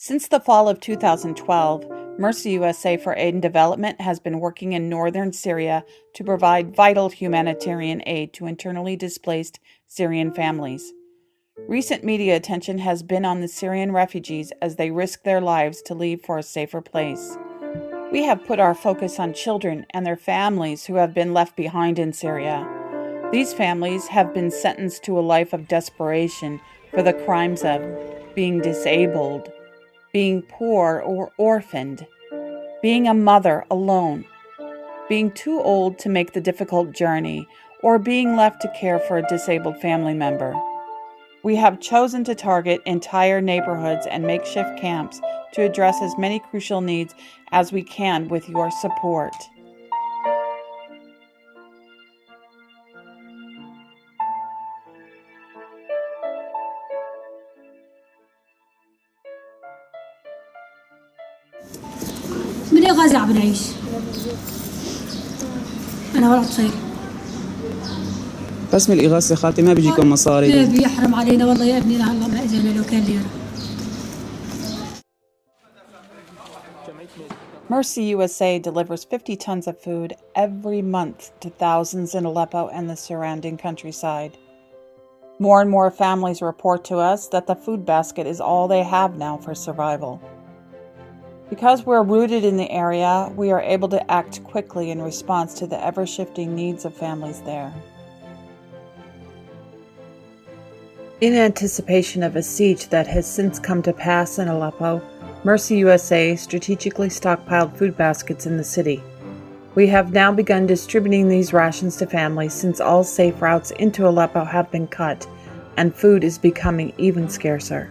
Since the fall of 2012, Mercy USA for Aid and Development has been working in northern Syria to provide vital humanitarian aid to internally displaced Syrian families. Recent media attention has been on the Syrian refugees as they risk their lives to leave for a safer place. We have put our focus on children and their families who have been left behind in Syria. These families have been sentenced to a life of desperation for the crimes of being disabled, being poor or orphaned, being a mother alone, being too old to make the difficult journey, or being left to care for a disabled family member. We have chosen to target entire neighborhoods and makeshift camps to address as many crucial needs as we can with your support. من غزة عم نعيش. أنا ولد صغير. بس من الإغاثة خالتي ما بيجيكم مصاري؟ لا بيحرم علينا والله يا ابني لعل ما أجانا لو كان ليرة. Mercy USA delivers 50 tons of food every month to thousands in Aleppo and the surrounding countryside. More and more families report to us that the food basket is all they have now for survival. Because we're rooted in the area, we are able to act quickly in response to the ever-shifting needs of families there. In anticipation of a siege that has since come to pass in Aleppo, Mercy USA strategically stockpiled food baskets in the city. We have now begun distributing these rations to families since all safe routes into Aleppo have been cut, and food is becoming even scarcer.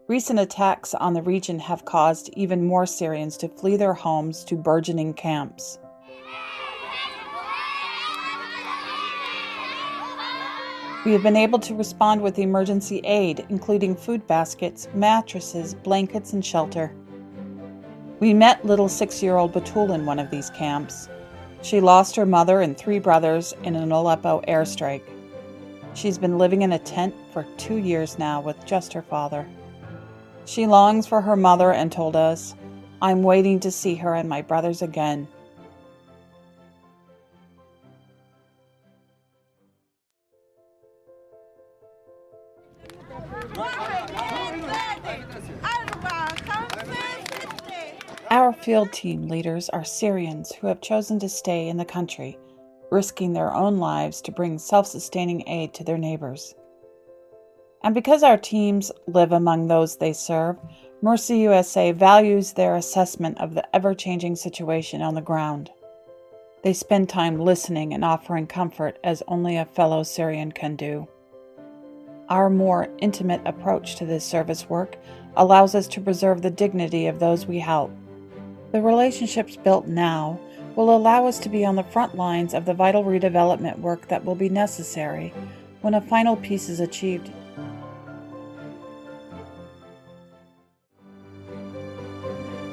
Recent attacks on the region have caused even more Syrians to flee their homes to burgeoning camps. We have been able to respond with emergency aid, including food baskets, mattresses, blankets, and shelter. We met little 6-year-old Batul in one of these camps. She lost her mother and 3 brothers in an Aleppo airstrike. She's been living in a tent for 2 years now with just her father. She longs for her mother and told us, "I'm waiting to see her and my brothers again." Our field team leaders are Syrians who have chosen to stay in the country, risking their own lives to bring self-sustaining aid to their neighbors. And because our teams live among those they serve, Mercy USA values their assessment of the ever-changing situation on the ground. They spend time listening and offering comfort as only a fellow Syrian can do. Our more intimate approach to this service work allows us to preserve the dignity of those we help. The relationships built now will allow us to be on the front lines of the vital redevelopment work that will be necessary when a final peace is achieved.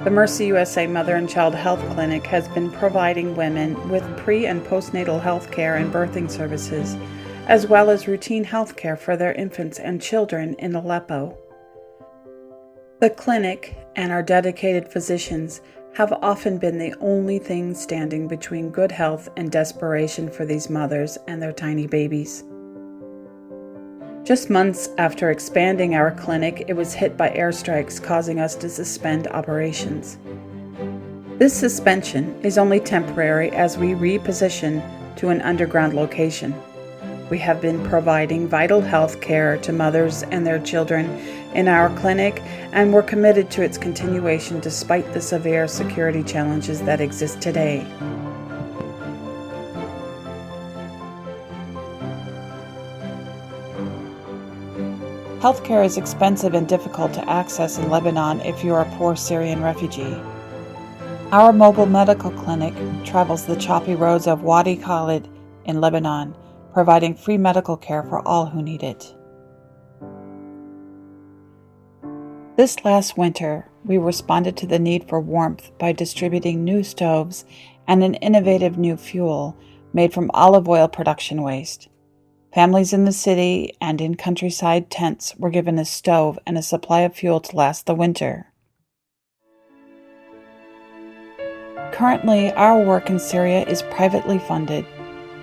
The Mercy USA Mother and Child Health Clinic has been providing women with pre- and postnatal health care and birthing services, as well as routine health care for their infants and children in Aleppo. The clinic and our dedicated physicians have often been the only thing standing between good health and desperation for these mothers and their tiny babies. Just months after expanding our clinic, it was hit by airstrikes, causing us to suspend operations. This suspension is only temporary as we reposition to an underground location. We have been providing vital health care to mothers and their children in our clinic, and we're committed to its continuation despite the severe security challenges that exist today. Healthcare is expensive and difficult to access in Lebanon if you're a poor Syrian refugee. Our mobile medical clinic travels the choppy roads of Wadi Khalid in Lebanon, providing free medical care for all who need it. This last winter, we responded to the need for warmth by distributing new stoves and an innovative new fuel made from olive oil production waste. Families in the city and in countryside tents were given a stove and a supply of fuel to last the winter. Currently, our work in Syria is privately funded.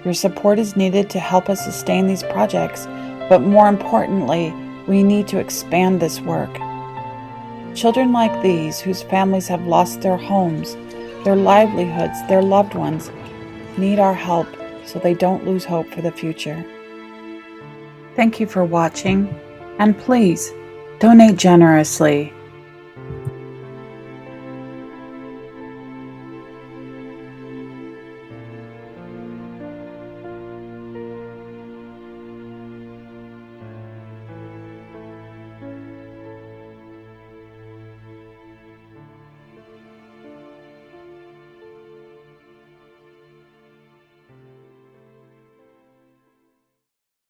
Your support is needed to help us sustain these projects, but more importantly, we need to expand this work. Children like these, whose families have lost their homes, their livelihoods, their loved ones, need our help so they don't lose hope for the future. Thank you for watching, and please donate generously.